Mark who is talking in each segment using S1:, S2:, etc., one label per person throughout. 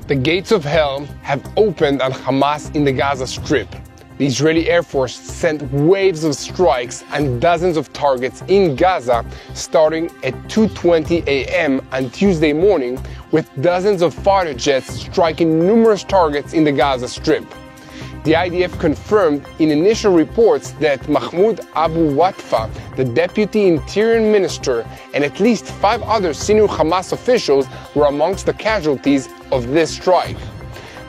S1: The gates of hell have opened on Hamas in the Gaza Strip. The Israeli Air Force sent waves of strikes on dozens of targets in Gaza starting at 2:20 a.m. on Tuesday morning, with dozens of fighter jets striking numerous targets in the Gaza Strip. The IDF confirmed in initial reports that Mahmoud Abu Watfa, the Deputy Interior Minister, and at least 5 other senior Hamas officials were amongst the casualties of this strike.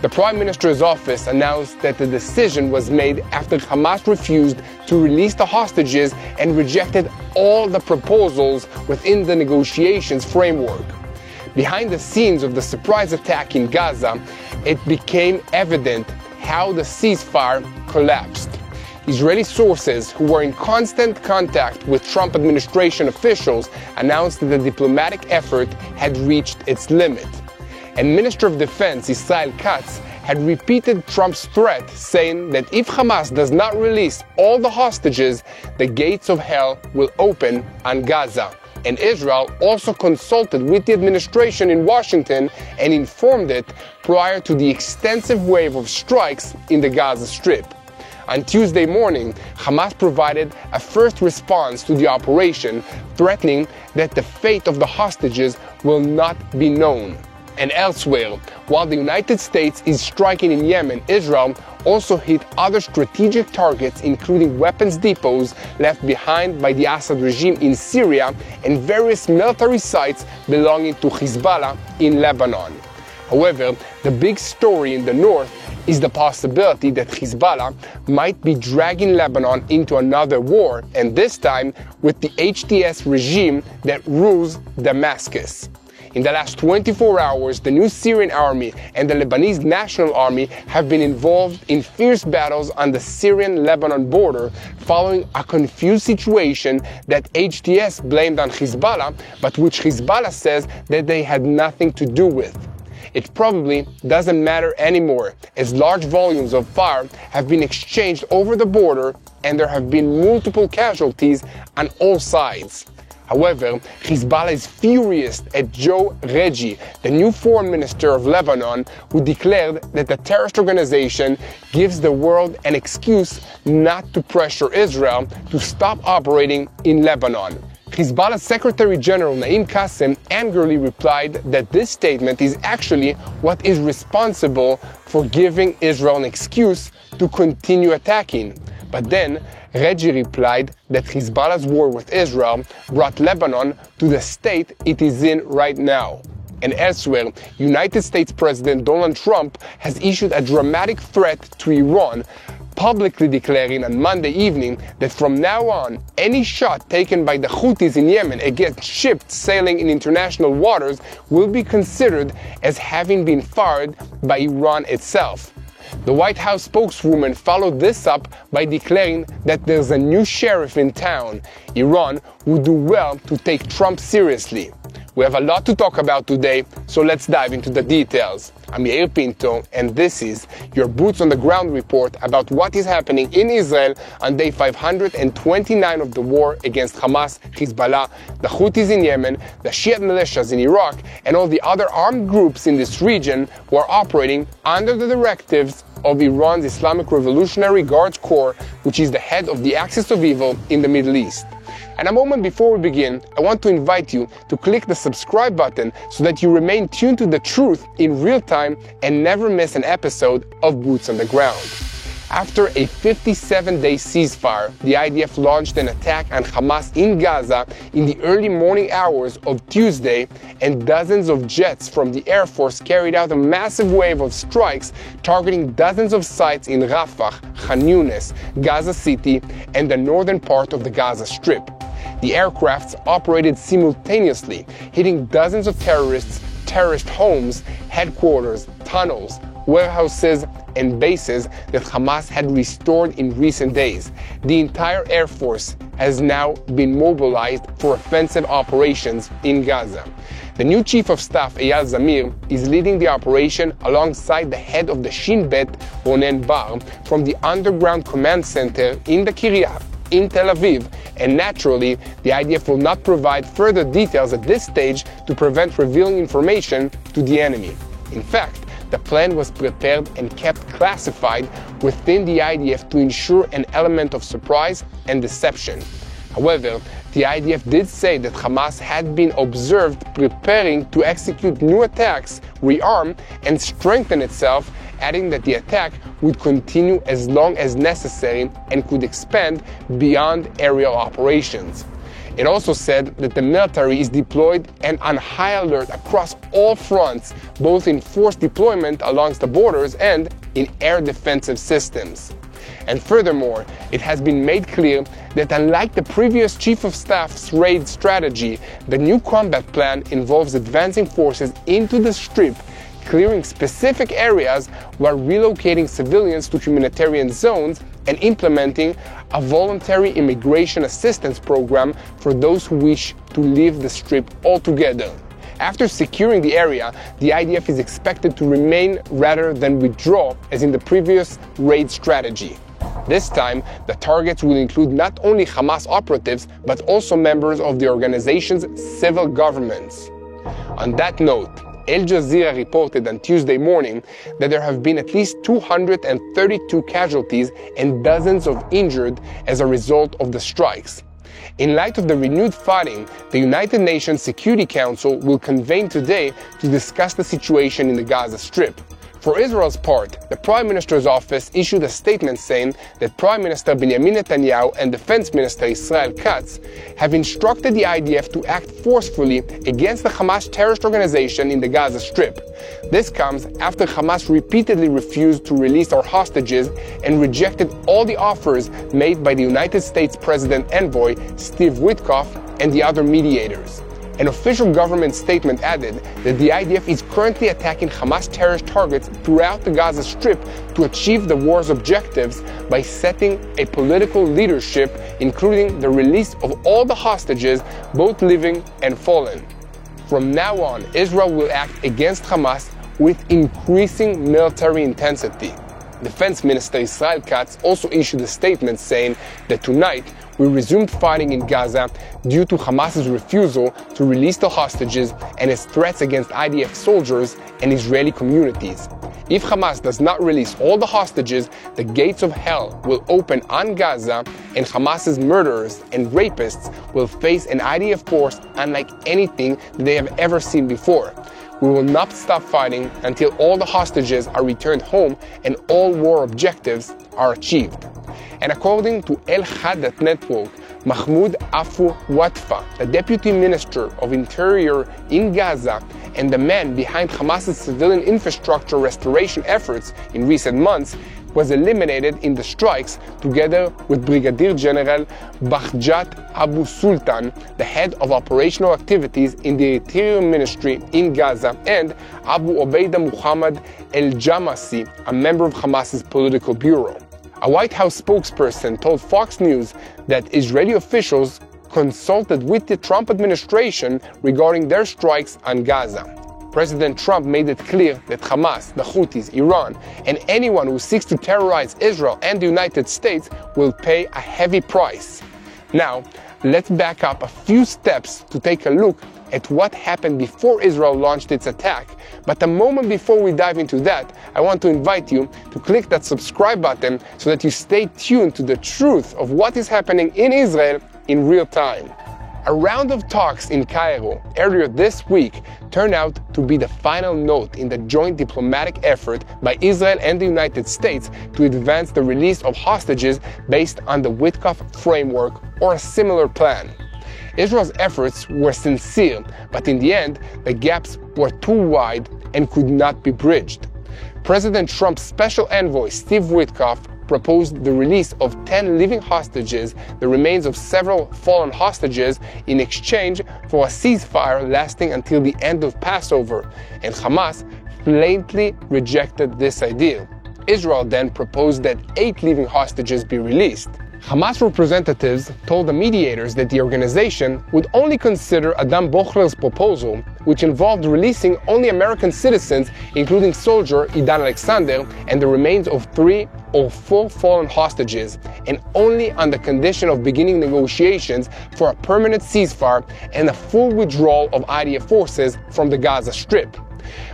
S1: The Prime Minister's office announced that the decision was made after Hamas refused to release the hostages and rejected all the proposals within the negotiations framework. Behind the scenes of the surprise attack in Gaza, it became evident how the ceasefire collapsed. Israeli sources who were in constant contact with Trump administration officials announced that the diplomatic effort had reached its limit. And Minister of Defense Israel Katz had repeated Trump's threat, saying that if Hamas does not release all the hostages, the gates of hell will open on Gaza. And Israel also consulted with the administration in Washington and informed it prior to the extensive wave of strikes in the Gaza Strip. On Tuesday morning, Hamas provided a first response to the operation, threatening that the fate of the hostages will not be known. And elsewhere, while the United States is striking in Yemen, Israel also hit other strategic targets, including weapons depots left behind by the Assad regime in Syria and various military sites belonging to Hezbollah in Lebanon. However, the big story in the north is the possibility that Hezbollah might be dragging Lebanon into another war, and this time with the HTS regime that rules Damascus. In the last 24 hours, the new Syrian army and the Lebanese National Army have been involved in fierce battles on the Syrian-Lebanon border, following a confused situation that HTS blamed on Hezbollah, but which Hezbollah says that they had nothing to do with. It probably doesn't matter anymore, as large volumes of fire have been exchanged over the border and there have been multiple casualties on all sides. However, Hezbollah is furious at Joe Reggie, the new foreign minister of Lebanon, who declared that the terrorist organization gives the world an excuse not to pressure Israel to stop operating in Lebanon. Hezbollah's Secretary General Naim Qassem angrily replied that this statement is actually what is responsible for giving Israel an excuse to continue attacking. But then, Reggie replied that Hezbollah's war with Israel brought Lebanon to the state it is in right now. And elsewhere, United States President Donald Trump has issued a dramatic threat to Iran, publicly declaring on Monday evening that from now on, any shot taken by the Houthis in Yemen against ships sailing in international waters will be considered as having been fired by Iran itself. The White House spokeswoman followed this up by declaring that there's a new sheriff in town. Iran would do well to take Trump seriously. We have a lot to talk about today, so let's dive into the details. I'm Yair Pinto, and this is your Boots on the Ground report about what is happening in Israel on day 529 of the war against Hamas, Hezbollah, the Houthis in Yemen, the Shiite militias in Iraq, and all the other armed groups in this region who are operating under the directives of Iran's Islamic Revolutionary Guards Corps, which is the head of the axis of evil in the Middle East. And a moment before we begin, I want to invite you to click the subscribe button so that you remain tuned to the truth in real time and never miss an episode of Boots on the Ground. After a 57-day ceasefire, the IDF launched an attack on Hamas in Gaza in the early morning hours of Tuesday, and dozens of jets from the Air Force carried out a massive wave of strikes targeting dozens of sites in Rafah, Khan Yunis, Gaza City, and the northern part of the Gaza Strip. The aircrafts operated simultaneously, hitting dozens of terrorist homes, headquarters, tunnels, warehouses, and bases that Hamas had restored in recent days. The entire Air Force has now been mobilized for offensive operations in Gaza. The new Chief of Staff, Eyal Zamir, is leading the operation alongside the head of the Shin Bet, Ronen Bar, from the underground command center in the Kiryat in Tel Aviv, and naturally, the IDF will not provide further details at this stage to prevent revealing information to the enemy. In fact, the plan was prepared and kept classified within the IDF to ensure an element of surprise and deception. However, the IDF did say that Hamas had been observed preparing to execute new attacks, rearm, and strengthen itself, adding that the attack would continue as long as necessary and could expand beyond aerial operations. It also said that the military is deployed and on high alert across all fronts, both in force deployment along the borders and in air defensive systems. And furthermore, it has been made clear that unlike the previous Chief of Staff's raid strategy, the new combat plan involves advancing forces into the Strip, clearing specific areas while relocating civilians to humanitarian zones and implementing a voluntary immigration assistance program for those who wish to leave the Strip altogether. After securing the area, the IDF is expected to remain rather than withdraw, as in the previous raid strategy. This time, the targets will include not only Hamas operatives, but also members of the organization's civil governments. On that note, Al Jazeera reported on Tuesday morning that there have been at least 232 casualties and dozens of injured as a result of the strikes. In light of the renewed fighting, the United Nations Security Council will convene today to discuss the situation in the Gaza Strip. For Israel's part, the Prime Minister's office issued a statement saying that Prime Minister Benjamin Netanyahu and Defense Minister Israel Katz have instructed the IDF to act forcefully against the Hamas terrorist organization in the Gaza Strip. This comes after Hamas repeatedly refused to release our hostages and rejected all the offers made by the United States President Envoy Steve Witkoff and the other mediators. An official government statement added that the IDF is currently attacking Hamas terrorist targets throughout the Gaza Strip to achieve the war's objectives by setting a political leadership, including the release of all the hostages, both living and fallen. From now on, Israel will act against Hamas with increasing military intensity. Defense Minister Israel Katz also issued a statement saying that tonight we resumed fighting in Gaza due to Hamas's refusal to release the hostages and its threats against IDF soldiers and Israeli communities. If Hamas does not release all the hostages, the gates of hell will open on Gaza, and Hamas's murderers and rapists will face an IDF force unlike anything that they have ever seen before. We will not stop fighting until all the hostages are returned home and all war objectives are achieved. And according to El-Hadat Network, Mahmoud Afu Watfa, the Deputy Minister of Interior in Gaza and the man behind Hamas's civilian infrastructure restoration efforts in recent months, was eliminated in the strikes together with Brigadier General Bahjat Abu Sultan, the head of operational activities in the Interior Ministry in Gaza, and Abu Obeida Muhammad El-Jamasi, a member of Hamas's political bureau. A White House spokesperson told Fox News that Israeli officials consulted with the Trump administration regarding their strikes on Gaza. President Trump made it clear that Hamas, the Houthis, Iran, and anyone who seeks to terrorize Israel and the United States will pay a heavy price. Now, let's back up a few steps to take a look at what happened before Israel launched its attack. But a moment before we dive into that, I want to invite you to click that subscribe button so that you stay tuned to the truth of what is happening in Israel in real time. A round of talks in Cairo earlier this week turned out to be the final note in the joint diplomatic effort by Israel and the United States to advance the release of hostages based on the Witkoff framework or a similar plan. Israel's efforts were sincere, but in the end, the gaps were too wide and could not be bridged. President Trump's special envoy, Steve Witkoff, proposed the release of 10 living hostages, the remains of several fallen hostages, in exchange for a ceasefire lasting until the end of Passover, and Hamas blatantly rejected this idea. Israel then proposed that 8 living hostages be released. Hamas representatives told the mediators that the organization would only consider Adam Bochler's proposal, which involved releasing only American citizens, including soldier Idan Alexander, and the remains of 3 or 4 fallen hostages, and only on the condition of beginning negotiations for a permanent ceasefire and a full withdrawal of IDF forces from the Gaza Strip.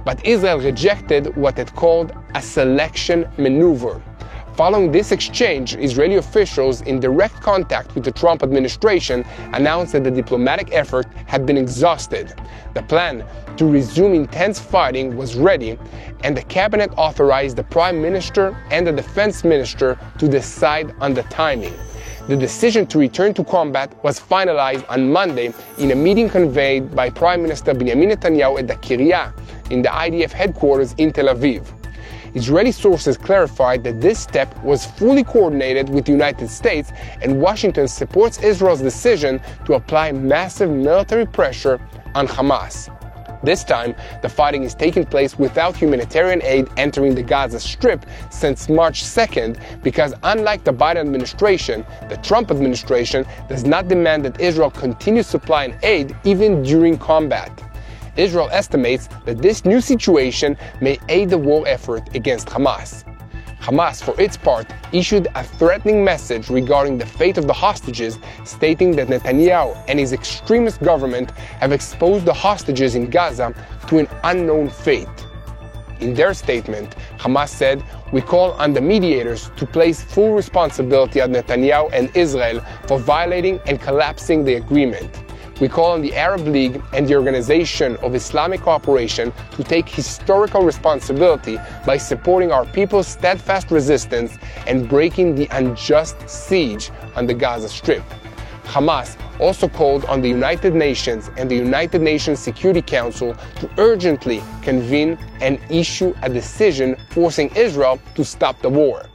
S1: But Israel rejected what it called a selection maneuver. Following this exchange, Israeli officials in direct contact with the Trump administration announced that the diplomatic effort had been exhausted. The plan to resume intense fighting was ready, and the cabinet authorized the prime minister and the defense minister to decide on the timing. The decision to return to combat was finalized on Monday in a meeting convened by Prime Minister Benjamin Netanyahu at the Kiryat in the IDF headquarters in Tel Aviv. Israeli sources clarified that this step was fully coordinated with the United States, and Washington supports Israel's decision to apply massive military pressure on Hamas. This time, the fighting is taking place without humanitarian aid entering the Gaza Strip since March 2nd, because unlike the Biden administration, the Trump administration does not demand that Israel continue supplying aid even during combat. Israel estimates that this new situation may aid the war effort against Hamas. Hamas, for its part, issued a threatening message regarding the fate of the hostages, stating that Netanyahu and his extremist government have exposed the hostages in Gaza to an unknown fate. In their statement, Hamas said, "We call on the mediators to place full responsibility on Netanyahu and Israel for violating and collapsing the agreement. We call on the Arab League and the Organization of Islamic Cooperation to take historical responsibility by supporting our people's steadfast resistance and breaking the unjust siege on the Gaza Strip." Hamas also called on the United Nations and the United Nations Security Council to urgently convene and issue a decision forcing Israel to stop the war.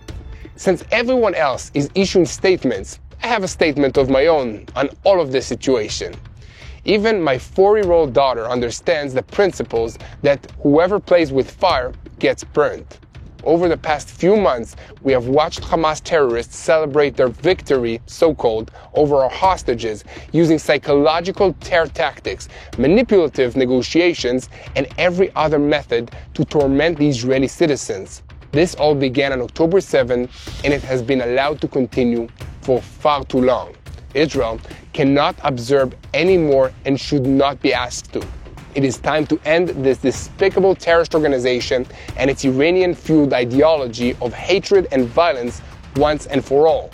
S1: Since everyone else is issuing statements, I have a statement of my own on all of this situation. Even my 4-year-old daughter understands the principles that whoever plays with fire gets burnt. Over the past few months, we have watched Hamas terrorists celebrate their victory, so-called, over our hostages, using psychological terror tactics, manipulative negotiations, and every other method to torment the Israeli citizens. This all began on October 7, and it has been allowed to continue for far too long. Israel cannot observe anymore and should not be asked to. It is time to end this despicable terrorist organization and its Iranian-fueled ideology of hatred and violence once and for all.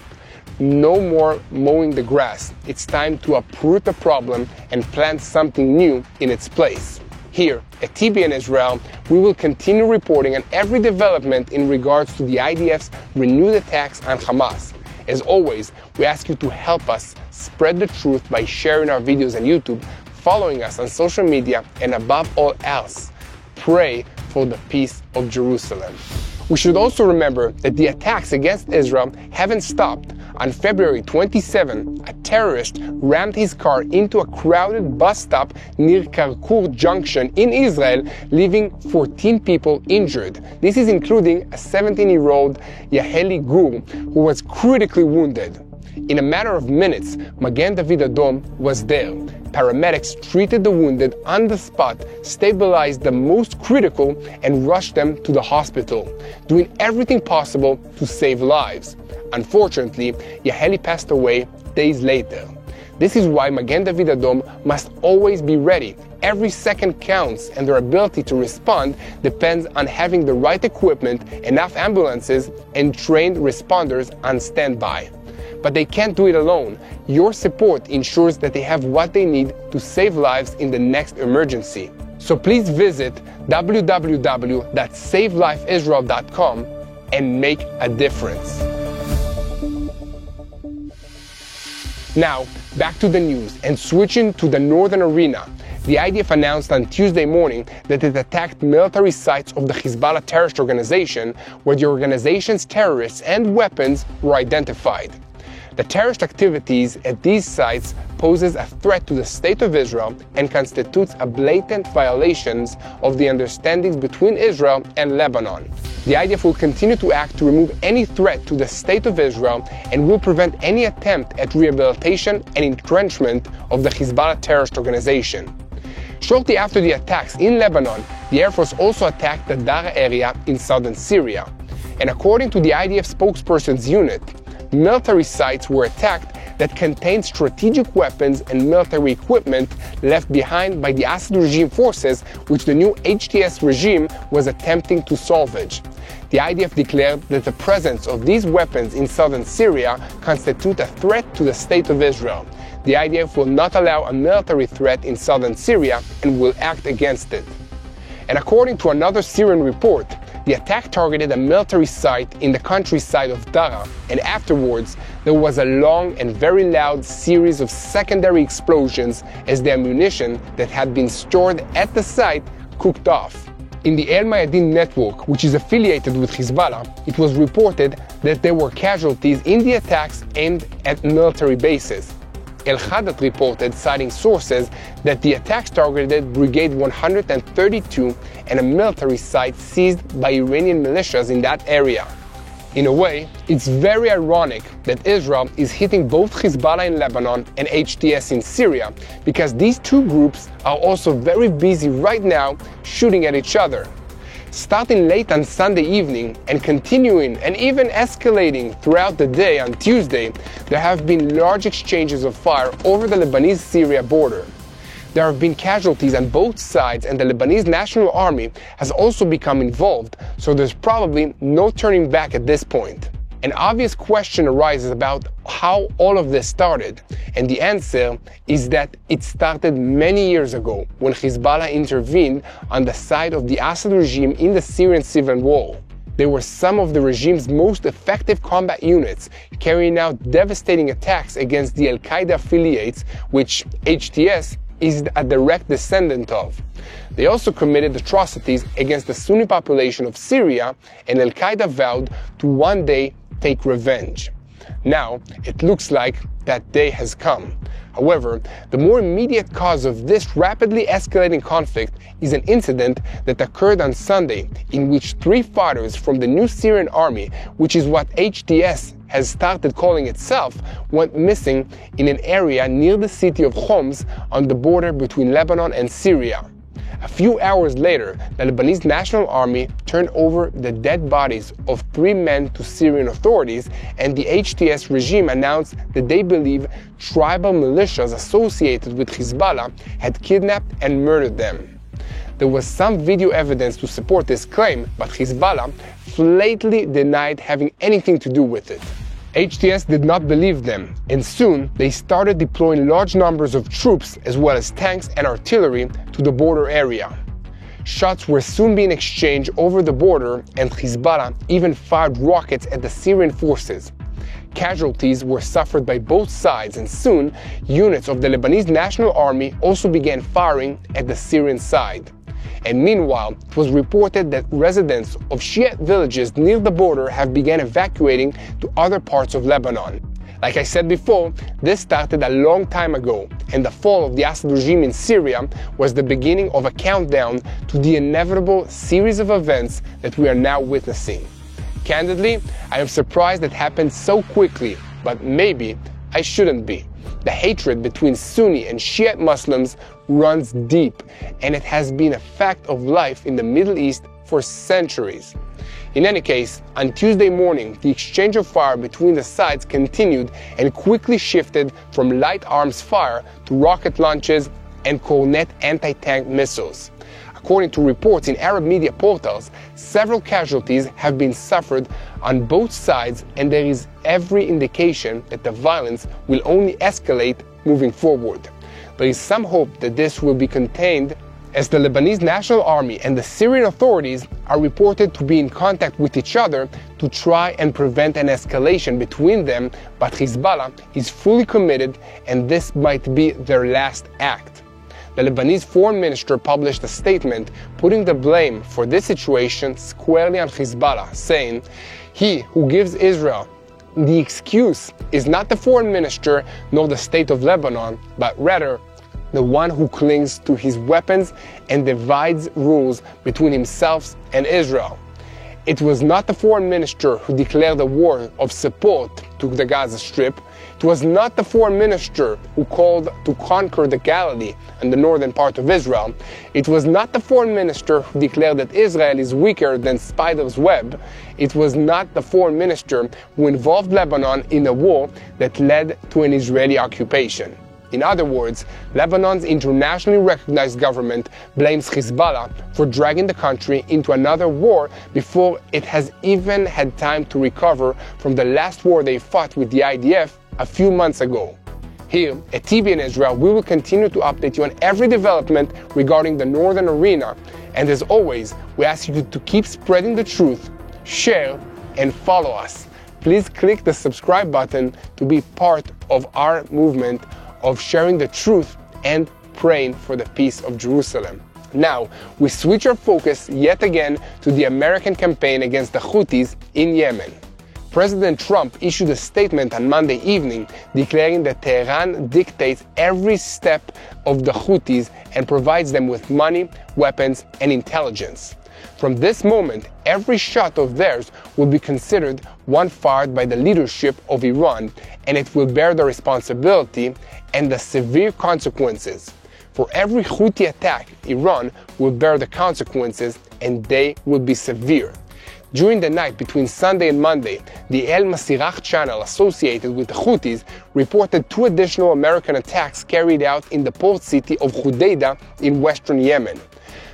S1: No more mowing the grass. It's time to uproot the problem and plant something new in its place. Here at TBN Israel, we will continue reporting on every development in regards to the IDF's renewed attacks on Hamas. As always, we ask you to help us spread the truth by sharing our videos on YouTube, following us on social media, and above all else, pray for the peace of Jerusalem. We should also remember that the attacks against Israel haven't stopped. On February 27, a terrorist rammed his car into a crowded bus stop near Karkur Junction in Israel, leaving 14 people injured. This is including a 17-year-old Yair Gur, who was critically wounded. In a matter of minutes, Magen David Adom was there. Paramedics treated the wounded on the spot, stabilized the most critical, and rushed them to the hospital, doing everything possible to save lives. Unfortunately, Yair passed away days later. This is why Magen David Adom must always be ready. Every second counts, and their ability to respond depends on having the right equipment, enough ambulances, and trained responders on standby. But they can't do it alone. Your support ensures that they have what they need to save lives in the next emergency. So please visit www.savelifeisrael.com and make a difference. Now, back to the news, and switching to the northern arena. The IDF announced on Tuesday morning that it attacked military sites of the Hezbollah terrorist organization, where the organization's terrorists and weapons were identified. The terrorist activities at these sites poses a threat to the state of Israel and constitutes a blatant violation of the understandings between Israel and Lebanon. The IDF will continue to act to remove any threat to the state of Israel and will prevent any attempt at rehabilitation and entrenchment of the Hezbollah terrorist organization. Shortly after the attacks in Lebanon, the Air Force also attacked the Dara area in southern Syria. And according to the IDF spokesperson's unit, military sites were attacked that contained strategic weapons and military equipment left behind by the Assad regime forces, which the new HTS regime was attempting to salvage. The IDF declared that the presence of these weapons in southern Syria constitute a threat to the state of Israel. The IDF will not allow a military threat in southern Syria and will act against it. And according to another Syrian report, the attack targeted a military site in the countryside of Dara, and afterwards there was a long and very loud series of secondary explosions as the ammunition that had been stored at the site cooked off. In the TBN Network, which is affiliated with Hezbollah, it was reported that there were casualties in the attacks aimed at military bases. Al-Haddad reported, citing sources, that the attacks targeted Brigade 132 and a military site seized by Iranian militias in that area. In a way, it's very ironic that Israel is hitting both Hezbollah in Lebanon and HTS in Syria, because these two groups are also very busy right now shooting at each other. Starting late on Sunday evening and continuing and even escalating throughout the day on Tuesday, there have been large exchanges of fire over the Lebanese-Syria border. There have been casualties on both sides, and the Lebanese National Army has also become involved, so there's probably no turning back at this point. An obvious question arises about how all of this started, and the answer is that it started many years ago when Hezbollah intervened on the side of the Assad regime in the Syrian civil war. They were some of the regime's most effective combat units, carrying out devastating attacks against the Al-Qaeda affiliates, which HTS is a direct descendant of. They also committed atrocities against the Sunni population of Syria, and Al-Qaeda vowed to one day take revenge. Now, it looks like that day has come. However, the more immediate cause of this rapidly escalating conflict is an incident that occurred on Sunday, in which 3 fighters from the new Syrian army, which is what HTS has started calling itself, went missing in an area near the city of Homs on the border between Lebanon and Syria. A few hours later, the Lebanese National Army turned over the dead bodies of 3 men to Syrian authorities, and the HTS regime announced that they believe tribal militias associated with Hezbollah had kidnapped and murdered them. There was some video evidence to support this claim, but Hezbollah flatly denied having anything to do with it. HTS did not believe them, and soon they started deploying large numbers of troops as well as tanks and artillery to the border area. Shots were soon being exchanged over the border, and Hezbollah even fired rockets at the Syrian forces. Casualties were suffered by both sides, and soon units of the Lebanese National Army also began firing at the Syrian side. And meanwhile, it was reported that residents of Shiite villages near the border have begun evacuating to other parts of Lebanon. Like I said before, this started a long time ago, and the fall of the Assad regime in Syria was the beginning of a countdown to the inevitable series of events that we are now witnessing. Candidly, I am surprised it happened so quickly, but maybe I shouldn't be. The hatred between Sunni and Shiite Muslims runs deep, and it has been a fact of life in the Middle East for centuries. In any case, on Tuesday morning, the exchange of fire between the sides continued and quickly shifted from light arms fire to rocket launches and Kornet anti-tank missiles. According to reports in Arab media portals, several casualties have been suffered on both sides, and there is every indication that the violence will only escalate moving forward. There is some hope that this will be contained, as the Lebanese National Army and the Syrian authorities are reported to be in contact with each other to try and prevent an escalation between them, but Hezbollah is fully committed, and this might be their last act. The Lebanese foreign minister published a statement putting the blame for this situation squarely on Hezbollah, saying, "He who gives Israel the excuse is not the foreign minister nor the state of Lebanon, but rather the one who clings to his weapons and divides rules between himself and Israel." It was not the foreign minister who declared a war of support to the Gaza Strip. It was not the foreign minister who called to conquer the Galilee and the northern part of Israel. It was not the foreign minister who declared that Israel is weaker than spider's web. It was not the foreign minister who involved Lebanon in a war that led to an Israeli occupation. In other words, Lebanon's internationally recognized government blames Hezbollah for dragging the country into another war before it has even had time to recover from the last war they fought with the IDF a few months ago. Here at TBN Israel, we will continue to update you on every development regarding the northern arena, and as always, we ask you to keep spreading the truth, share, and follow us. Please click the subscribe button to be part of our movement of sharing the truth and praying for the peace of Jerusalem. Now, we switch our focus yet again to the American campaign against the Houthis in Yemen. President Trump issued a statement on Monday evening declaring that Tehran dictates every step of the Houthis and provides them with money, weapons, and intelligence. From this moment, every shot of theirs will be considered one fired by the leadership of Iran, and it will bear the responsibility and the severe consequences. For every Houthi attack, Iran will bear the consequences, and they will be severe. During the night between Sunday and Monday, the El Masirah channel associated with the Houthis reported 2 additional American attacks carried out in the port city of Hodeidah in western Yemen.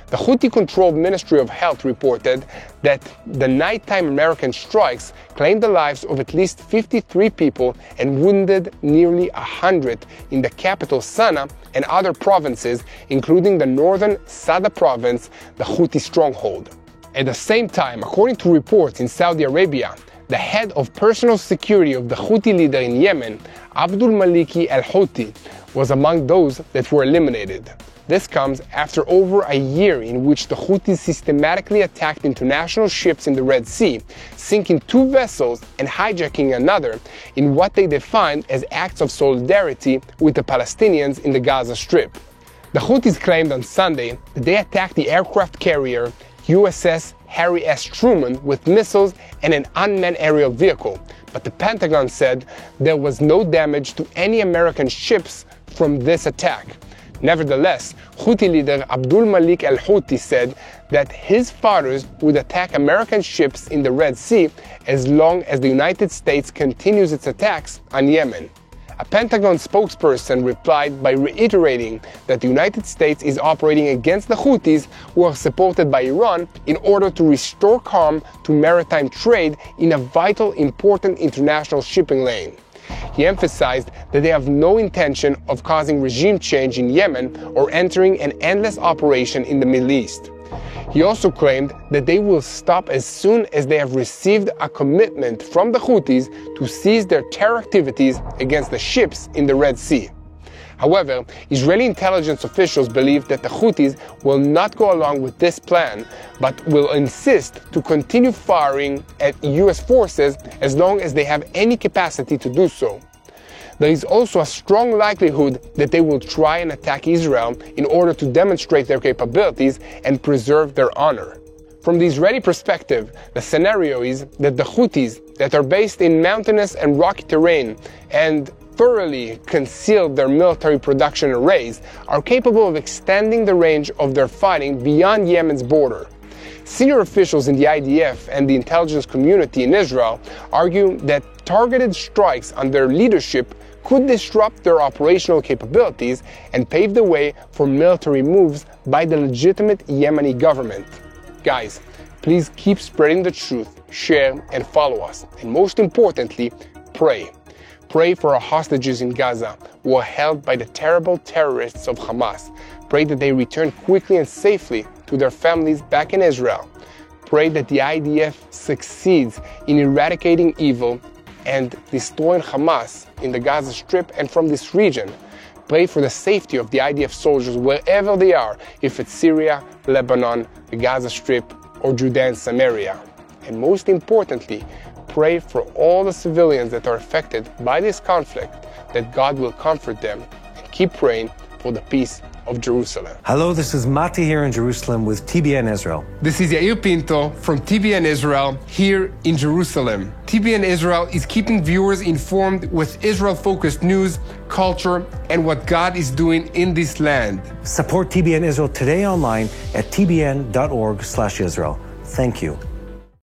S1: The Houthi-controlled Ministry of Health reported that the nighttime American strikes claimed the lives of at least 53 people and wounded nearly 100 in the capital Sana'a and other provinces, including the northern Sada province, the Houthi stronghold. At the same time, according to reports in Saudi Arabia, the head of personal security of the Houthi leader in Yemen, Abdul Maliki al-Houthi, was among those that were eliminated. This comes after over a year in which the Houthis systematically attacked international ships in the Red Sea, sinking 2 vessels and hijacking another in what they defined as acts of solidarity with the Palestinians in the Gaza Strip. The Houthis claimed on Sunday that they attacked the aircraft carrier USS Harry S. Truman with missiles and an unmanned aerial vehicle, but the Pentagon said there was no damage to any American ships from this attack. Nevertheless, Houthi leader Abdul Malik al-Houthi said that his fighters would attack American ships in the Red Sea as long as the United States continues its attacks on Yemen. A Pentagon spokesperson replied by reiterating that the United States is operating against the Houthis, who are supported by Iran, in order to restore calm to maritime trade in a vital, important international shipping lane. He emphasized that they have no intention of causing regime change in Yemen or entering an endless operation in the Middle East. He also claimed that they will stop as soon as they have received a commitment from the Houthis to cease their terror activities against the ships in the Red Sea. However, Israeli intelligence officials believe that the Houthis will not go along with this plan, but will insist to continue firing at US forces as long as they have any capacity to do so. There is also a strong likelihood that they will try and attack Israel in order to demonstrate their capabilities and preserve their honor. From the Israeli perspective, the scenario is that the Houthis, that are based in mountainous and rocky terrain and thoroughly concealed their military production arrays, are capable of extending the range of their fighting beyond Yemen's border. Senior officials in the IDF and the intelligence community in Israel argue that targeted strikes on their leadership could disrupt their operational capabilities and pave the way for military moves by the legitimate Yemeni government. Guys, please keep spreading the truth, share, and follow us. And most importantly, pray. Pray for our hostages in Gaza who are held by the terrible terrorists of Hamas. Pray that they return quickly and safely to their families back in Israel. Pray that the IDF succeeds in eradicating evil and destroying Hamas in the Gaza Strip and from this region. Pray for the safety of the IDF soldiers wherever they are, if it's Syria, Lebanon, the Gaza Strip, or Judea and Samaria. And most importantly, pray for all the civilians that are affected by this conflict, that God will comfort them, and keep praying for the peace of Jerusalem.
S2: Hello, this is Mati here in Jerusalem with TBN Israel.
S1: This is Yair Pinto from TBN Israel here in Jerusalem. TBN Israel is keeping viewers informed with Israel-focused news, culture, and what God is doing in this land.
S2: Support TBN Israel today online at tbn.org/Israel. Thank you.